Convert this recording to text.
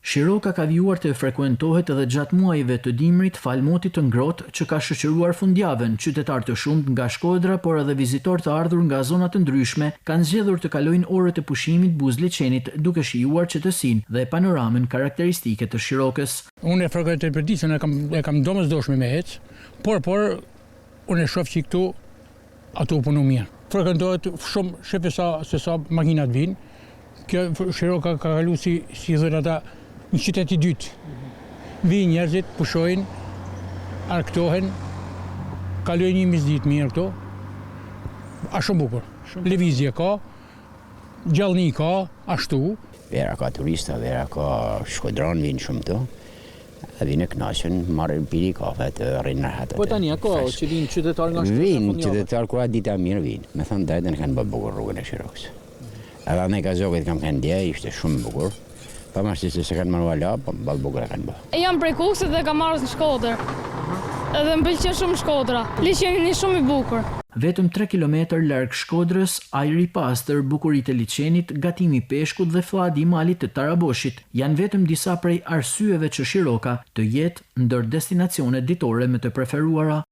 Shiroka ka vjuar të frekuentohet edhe gjatë muajve të dimrit fal motit të ngrohtë që ka shoqëruar fundjavën. Qytetarë të shumtë nga Shkodra, por edhe vizitorë të ardhur nga zona të ndryshme kanë zgjedhur të kalojnë orët e pushimit Buzliçenit duke shijuar qetësinë dhe panoramën karakteristike të Shirokës. Unë e frekuentoj për ditën, e kam domosdoshme me ec, por unë e shoh që këtu ato punu mirë. Frekuentohet shumë, shepe se sa makinat vinë. Kjo Shiroka ka kalu si thënë ata një qytet i dytë. Vinë njerëzit, pushojnë, arktohen, kalojnë një misditë mirë këto. A shumë bukur. Lëvizje ka, gjallëni ka, ashtu. Vera ka turista, vera ka shkodran vinë shumë të. Vinë e knaqen, marrin piri kafe të rrinë në hatë. Po tani ka që vinë qytetarë nga Shkodra? Vinë qytetarë kur atë dita mirë vinë. Me thënë drejtën kanë bërë bukur rrugën e Shirokës. Edhe ne Kazokit kam kanë dje, ishte shumë bukur. Pavarësisht se kanë marrë ala, po ballë bukur e kanë bërë. Jam prej Kukësit dhe kam marrë në Shkodër. Edhe më pëlqen shumë Shkodra. Liçeni shumë i bukur. Vetëm 3 kilometër larg Shkodrës, ajri i pastër, bukuritë e liçenit, gatimi i peshkut dhe flladi i malit të Taraboshit janë vetëm disa prej arsyeve që Shiroka të jetë ndër destinacionet ditore më të preferuara